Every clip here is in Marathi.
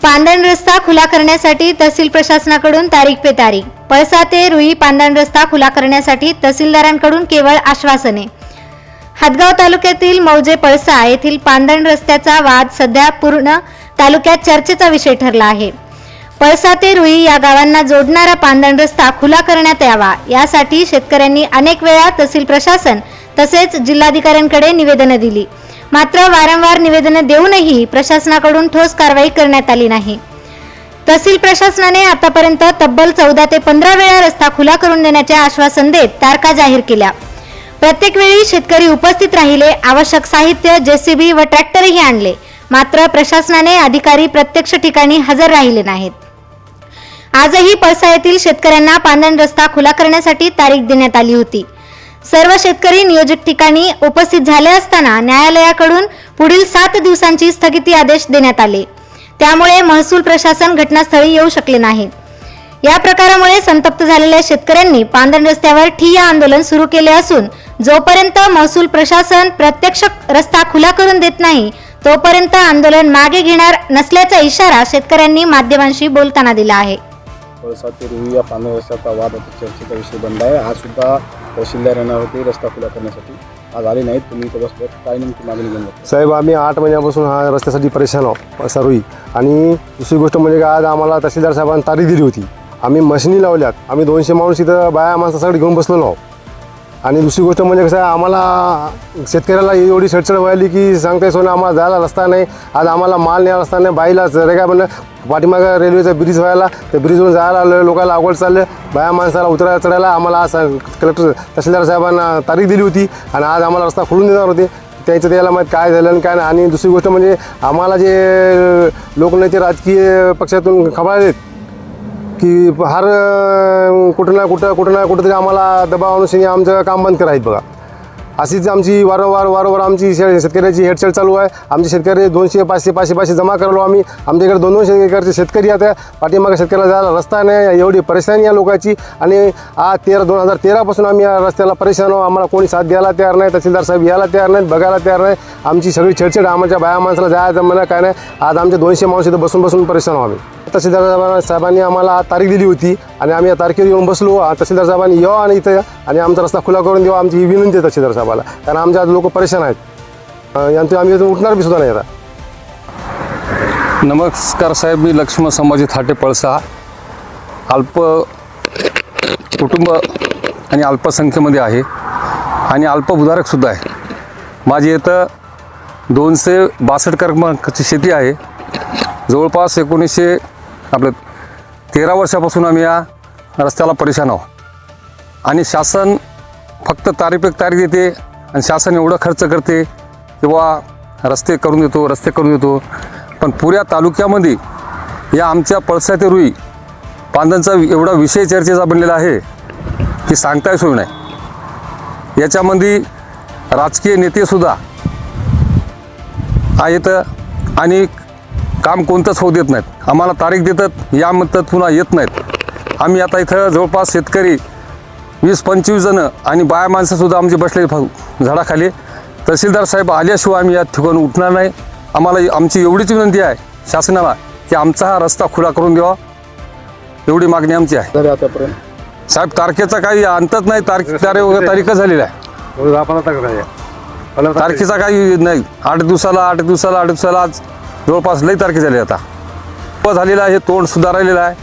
पांदण रस्ता खुला करण्यासाठी तहसील प्रशासनाकडून तारीख पे तारीख। पळसा ते रुई पांदण रस्ता खुला करण्यासाठी तहसीलदारांकडून केवळ आश्वासने। हदगाव तालुक्यातील मौजे पळसा येथील पांदण रस्त्याचा वाद सध्या पूर्ण तालुक्यात चर्चेचा विषय ठरला आहे। पळसा ते रुई या गावांना जोडणारा पांदण रस्ता खुला करण्यात यावा यासाठी शेतकऱ्यांनी अनेक वेळा तहसील प्रशासन तसेच जिल्हाधिकाऱ्यांकडे निवेदने दिली, मात्र वारंवार निवेदने देऊनही प्रशासनाकडून ठोस कारवाई करण्यात आली नाही। तहसील प्रशासनाने आतापर्यंत तब्बल 14 ते 15 वेळा रस्ता खुला करून देण्याचे आश्वासन देत तारखा जाहीर केल्या। प्रत्येक वेळी शेतकरी उपस्थित राहिले, आवश्यक साहित्य जेसीबी व ट्रॅक्टरही आणले, मात्र प्रशासनाने अधिकारी प्रत्यक्ष ठिकाणी हजर राहिले नाहीत। आजही पळसा येथील शेतकऱ्यांना पांदण रस्ता खुला करण्यासाठी तारीख देण्यात आली होती। सर्व शेतकरी नियोजित ठिकाणी उपस्थित झाले असताना न्यायालयाकडून पुढील 7 दिवसांची स्थगिती आदेश देण्यात आले, त्यामुळे महसूल प्रशासन घटनास्थळी येऊ शकले नाही। या प्रकारामुळे संतप्त झालेल्या शेतकऱ्यांनी पांदण रस्त्यावर ठिय्या आंदोलन सुरू केले असून जोपर्यंत महसूल प्रशासन प्रत्यक्ष रस्ता खुला करून देत नाही तोपर्यंत आंदोलन मागे घेणार नसल्याचा इशारा शेतकऱ्यांनी माध्यमांशी बोलताना दिला आहे। पळसा ते रुई या पांदण रस्त्याचा वाद आता चर्चेचा विषय बनला आहे। आज सुद्धा तहसीलदार येणार होते रस्ता खुला करण्यासाठी, आज आले नाहीत। तुम्ही इथं बसलो, काय नेमकी मागणी घेऊन बसलो? साहेब, आम्ही 8 महिन्यापासून हा रस्त्यासाठी परेशान आहोत, पळसा रुई। आणि दुसरी गोष्ट म्हणजे आज आम्हाला तहसीलदार साहेबांनी तारीख दिली होती, आम्ही मशिनी लावल्यात, आम्ही 200 माणूस इथं बाया माणसासाठी घेऊन बसलेलो आहोत। आणि दुसरी गोष्ट म्हणजे कसं आहे, आम्हाला शेतकऱ्याला एवढी छडछड व्हायली की सांगता सोनं आम्हाला जायला रस्ता नाही। आज आम्हाला माल न्यायला रस्ता नाही, बाईला रेगा बनलं, पाठीमागं रेल्वेचा ब्रिज व्हायला, त्या ब्रिजवरून जायला आलं, लोकांना अवघड चाललं, बाया माणसाला उतरायला चढायला। आम्हाला आज कलेक्टर तहसीलदार साहेबांना तारीख दिली होती आणि आज आम्हाला रस्ता खोलून देणार होते, त्याचं त्याला माहीत काय झालं आणि काय नाही। आणि दुसरी गोष्ट म्हणजे आम्हाला जे लोकनेते राजकीय पक्षातून खबरलेत की हर कुठं ना कुठं तरी आम्हाला दबाव अनुषंगाने आमचं काम बंद करायचं बघा। अशीच आमची वारंवार आमची शेतकऱ्याची हेडछेड चालू आहे। आमचे शेतकरी 200, 500 जमा करलो आम्ही। आमच्याकडे 200 एकरचे शेतकरी आता पाठीमागे शेतकऱ्याला जायला रस्ता नाही, एवढी परेशानी या लोकांची। आणि आज 2013 पासून आम्ही या रस्त्याला परेशान आहोत। आम्हाला कोणी साथ द्यायला तयार नाही, तहसीलदार साहेब यायला तयार नाहीत, बघायला तयार नाही। आमची सगळी छेडछेड, आमच्या बाया माणसाला जायचं म्हणा काय नाही। आज आमचे 200 माणूस इथं बसून परेशान आहोत आम्ही। तहसीलदार साहेबांनी आम्हाला तारीख दिली होती आणि आम्ही या तारखेवर येऊन बसलो। तहसीलदार साहेबांनी यावं आणि इथं आणि आमचा रस्ता खुला करून द्यावा, आमची ही विनंती आहे तहसीलदार साहेबाला, कारण आमच्या लोक परेशान आहेत। यांचं आम्ही इथून उठणार बी सुद्धा नाही आता। नमस्कार साहेब, मी लक्ष्मण संभाजी थाटे पळसा, अल्प कुटुंब आणि अल्पसंख्येमध्ये आहे आणि अल्पभूधारकसुद्धा आहे। माझी इथं 262 क्रमांकाची शेती आहे। जवळपास 13 वर्षापासून आम्ही या रस्त्याला परेशान आहोत आणि शासन फक्त तारीख देते आणि शासन एवढं खर्च करते किंवा रस्ते करून देतो, पण पुऱ्या तालुक्यामध्ये या आमच्या पळसा ते रुई पांदणचा एवढा विषय चर्चेचा बनलेला आहे की सांगताय सोय नाही। याच्यामध्ये राजकीय नेतेसुद्धा आहेत आणि काम कोणतंच होऊ देत नाहीत। आम्हाला तारीख देतात, या म्हणतात, पुन्हा येत नाहीत। आम्ही आता इथं जवळपास शेतकरी 20-25 जणं आणि बाया माणसंसुद्धा आमचे बसले झाडाखाली। तहसीलदार साहेब आल्याशिवाय आम्ही या ठिकाणी उठणार नाही। आम्हाला आमची एवढीच विनंती आहे शासनाला की आमचा हा रस्ता खुला करून द्यावा, एवढी मागणी आमची आहे। आतापर्यंत साहेब, तारखेचा काही अंतच नाही, तारीखच झालेला आहे, तारखेचा काही नाही। 8 दिवसाला आज जवळपास लई तारखे झाली, आता झालेला आहे, तोंड सुधारलेलं आहे।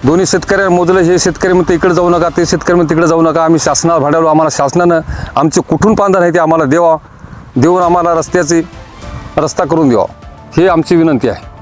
दोन्ही शेतकऱ्यांना मोजलं, हे शेतकरी म्हणते इकडे जाऊ नका, ते शेतकरी म्हणते तिकडे जाऊ नका। आम्ही शासनाला भांडवलो, आम्हाला शासनानं आमचे कुठून पांदण आहे ते आम्हाला देऊन आम्हाला रस्ता करून द्यावा, ही आमची विनंती आहे।